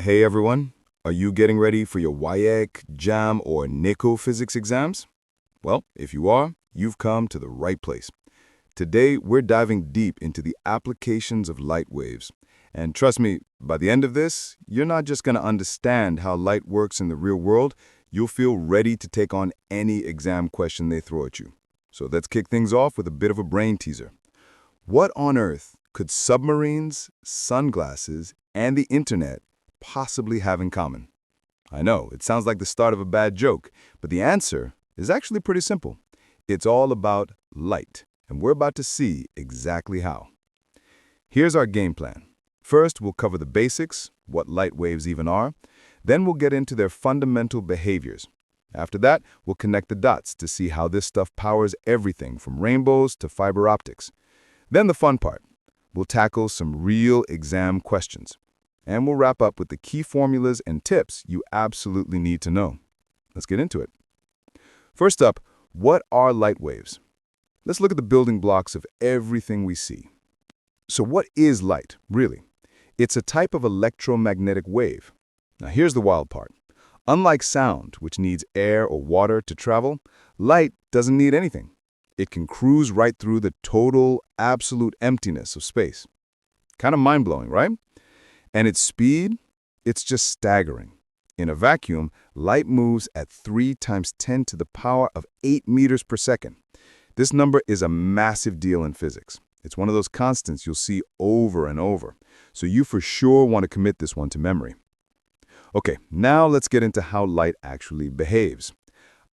Hey everyone, are you getting ready for your WAEC, JAMB, or NECO physics exams? Well, if you are, you've come to the right place. Today, we're diving deep into the applications of light waves. And trust me, by the end of this, you're not just going to understand how light works in the real world, you'll feel ready to take on any exam question they throw at you. So let's kick things off with a bit of a brain teaser. What on earth could submarines, sunglasses, and the internet possibly have in common? I know, it sounds like the start of a bad joke, but the answer is actually pretty simple. It's all about light, and we're about to see exactly how. Here's our game plan. First, we'll cover the basics, what light waves even are. Then we'll get into their fundamental behaviors. After that, we'll connect the dots to see how this stuff powers everything from rainbows to fiber optics. Then the fun part. We'll tackle some real exam questions. And we'll wrap up with the key formulas and tips you absolutely need to know. Let's get into it. First up, what are light waves? Let's look at the building blocks of everything we see. So what is light, really? It's a type of electromagnetic wave. Now here's the wild part. Unlike sound, which needs air or water to travel, light doesn't need anything. It can cruise right through the total, absolute emptiness of space. Kind of mind-blowing, right? And its speed, it's just staggering. In a vacuum, light moves at 3 × 10⁸ meters per second. This number is a massive deal in physics. It's one of those constants you'll see over and over, so you for sure want to commit this one to memory. Okay, now let's get into how light actually behaves.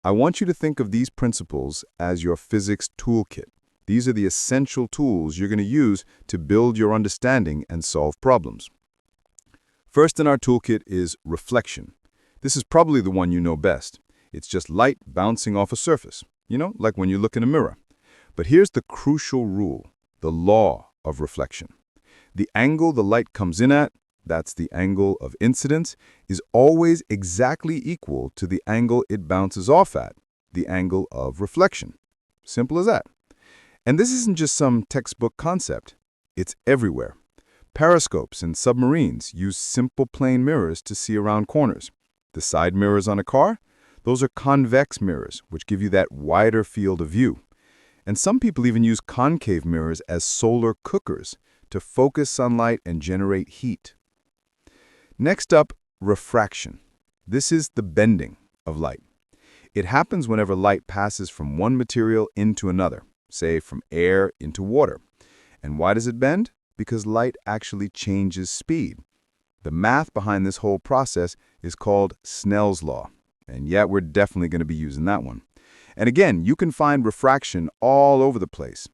I want you to think of these principles as your physics toolkit. These are the essential tools you're going to use to build your understanding and solve problems. First in our toolkit is reflection. This is probably the one you know best. It's just light bouncing off a surface, like when you look in a mirror. But here's the crucial rule, the law of reflection. The angle the light comes in at, that's the angle of incidence, is always exactly equal to the angle it bounces off at, the angle of reflection. Simple as that. And this isn't just some textbook concept. It's everywhere. Periscopes in submarines use simple plane mirrors to see around corners. The side mirrors on a car? Those are convex mirrors, which give you that wider field of view. And some people even use concave mirrors as solar cookers to focus sunlight and generate heat. Next up, refraction. This is the bending of light. It happens whenever light passes from one material into another, say from air into water. And why does it bend? Because light actually changes speed. The math behind this whole process is called Snell's law. And yeah, we're definitely going to be using that one. And again, you can find refraction all over the place.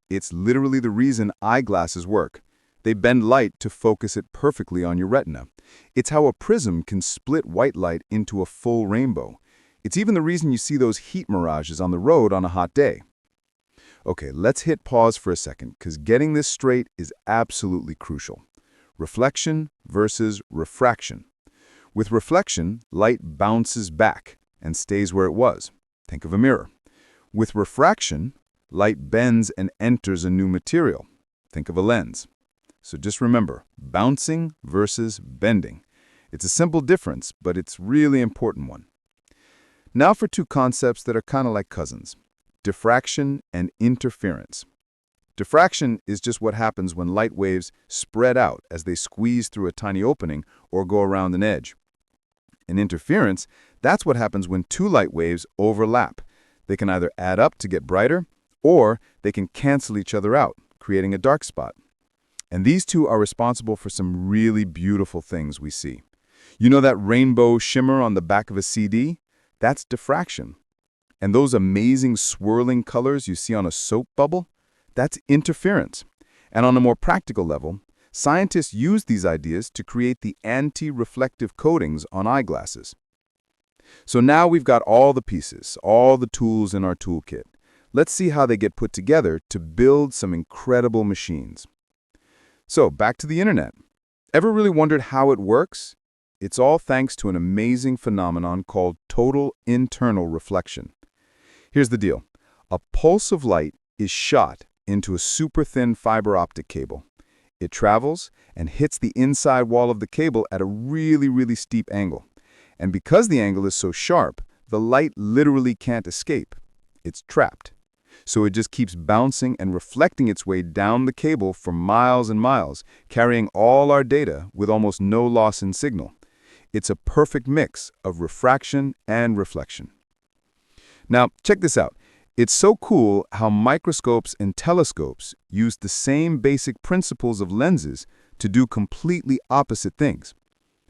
It's literally the reason eyeglasses work. They bend light to focus it perfectly on your retina. It's how a prism can split white light into a full rainbow. It's even the reason you see those heat mirages on the road on a hot day. Okay, let's hit pause for a second, because getting this straight is absolutely crucial. Reflection versus refraction. With reflection, light bounces back and stays where it was. Think of a mirror. With refraction, light bends and enters a new material. Think of a lens. So just remember, bouncing versus bending. It's a simple difference, but it's a really important one. Now for two concepts that are kind of like cousins. Diffraction and interference. Diffraction is just what happens when light waves spread out as they squeeze through a tiny opening or go around an edge. And interference, that's what happens when two light waves overlap. They can either add up to get brighter, or they can cancel each other out, creating a dark spot. And these two are responsible for some really beautiful things we see. You know that rainbow shimmer on the back of a CD? That's diffraction. And those amazing swirling colors you see on a soap bubble? That's interference. And on a more practical level, scientists use these ideas to create the anti-reflective coatings on eyeglasses. So now we've got all the pieces, all the tools in our toolkit. Let's see how they get put together to build some incredible machines. So back to the internet. Ever really wondered how it works? It's all thanks to an amazing phenomenon called total internal reflection. Here's the deal. A pulse of light is shot into a super thin fiber optic cable. It travels and hits the inside wall of the cable at a really steep angle. And because the angle is so sharp, the light literally can't escape. It's trapped. So it just keeps bouncing and reflecting its way down the cable for miles and miles, carrying all our data with almost no loss in signal. It's a perfect mix of refraction and reflection. Now, check this out. It's so cool how microscopes and telescopes use the same basic principles of lenses to do completely opposite things.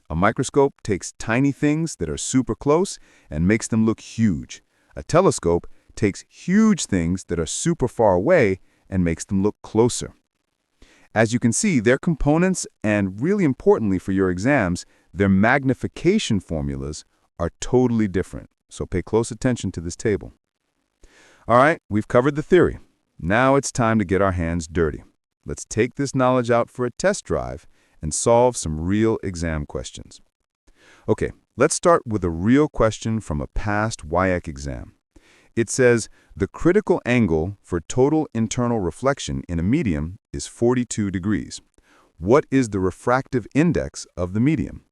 A microscope takes tiny things that are super close and makes them look huge. A telescope takes huge things that are super far away and makes them look closer. As you can see, their components and, really importantly for your exams, their magnification formulas are totally different. So pay close attention to this table. All right, we've covered the theory. Now it's time to get our hands dirty. Let's take this knowledge out for a test drive and solve some real exam questions. Okay, let's start with a real question from a past WAEC exam. It says, the critical angle for total internal reflection in a medium is 42 degrees. What is the refractive index of the medium?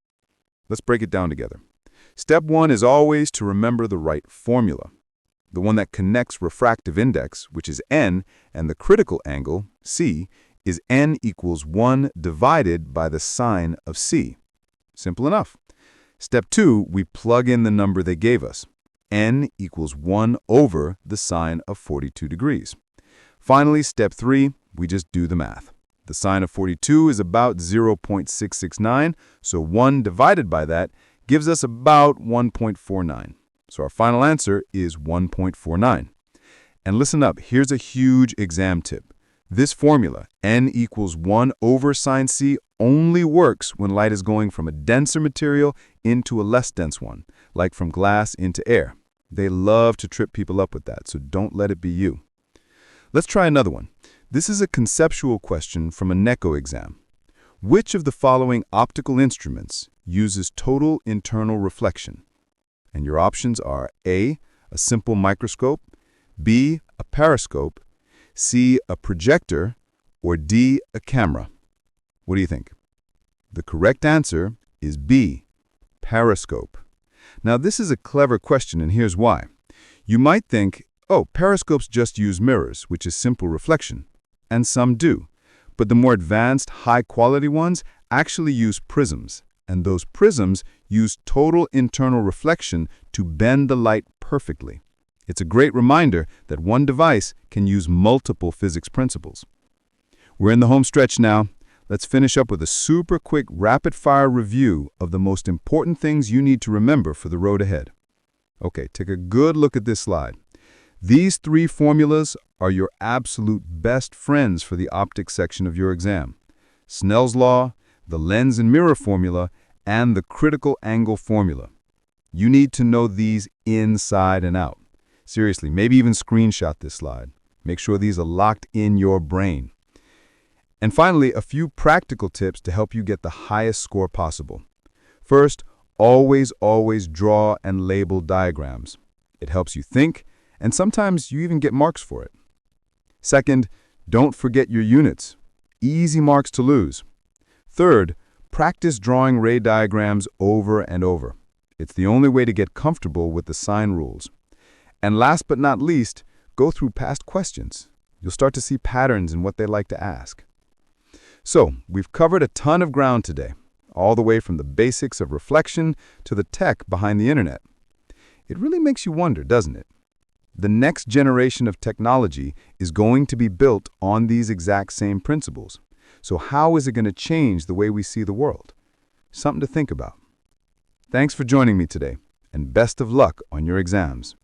Let's break it down together. Step 1 is always to remember the right formula. The one that connects refractive index, which is n, and the critical angle, c, is n equals 1 divided by the sine of c. Simple enough. Step 2, we plug in the number they gave us. N equals 1 over the sine of 42 degrees. Finally, step 3, we just do the math. The sine of 42 is about 0.669, so 1 divided by that gives us about 1.49. So our final answer is 1.49. And listen up, here's a huge exam tip. This formula, n equals 1 over sine c, only works when light is going from a denser material into a less dense one, like from glass into air. They love to trip people up with that, so don't let it be you. Let's try another one. This is a conceptual question from a NECO exam. Which of the following optical instruments uses total internal reflection? And your options are A, a simple microscope, B, a periscope, C, a projector, or D, a camera. What do you think? The correct answer is B, periscope. Now, this is a clever question, and here's why. You might think, oh, periscopes just use mirrors, which is simple reflection. And some do. But the more advanced, high-quality ones actually use prisms. And those prisms use total internal reflection to bend the light perfectly. It's a great reminder that one device can use multiple physics principles. We're in the home stretch now. Let's finish up with a super quick rapid-fire review of the most important things you need to remember for the road ahead. Okay, take a good look at this slide. These 3 formulas are your absolute best friends for the optics section of your exam. Snell's law, the lens and mirror formula, and the critical angle formula. You need to know these inside and out. Seriously, maybe even screenshot this slide. Make sure these are locked in your brain. And finally, a few practical tips to help you get the highest score possible. First, always draw and label diagrams. It helps you think, and sometimes you even get marks for it. Second, don't forget your units. Easy marks to lose. Third, practice drawing ray diagrams over and over. It's the only way to get comfortable with the sign rules. And last but not least, go through past questions. You'll start to see patterns in what they like to ask. So, we've covered a ton of ground today, all the way from the basics of reflection to the tech behind the internet. It really makes you wonder, doesn't it? The next generation of technology is going to be built on these exact same principles. So how is it going to change the way we see the world? Something to think about. Thanks for joining me today, and best of luck on your exams.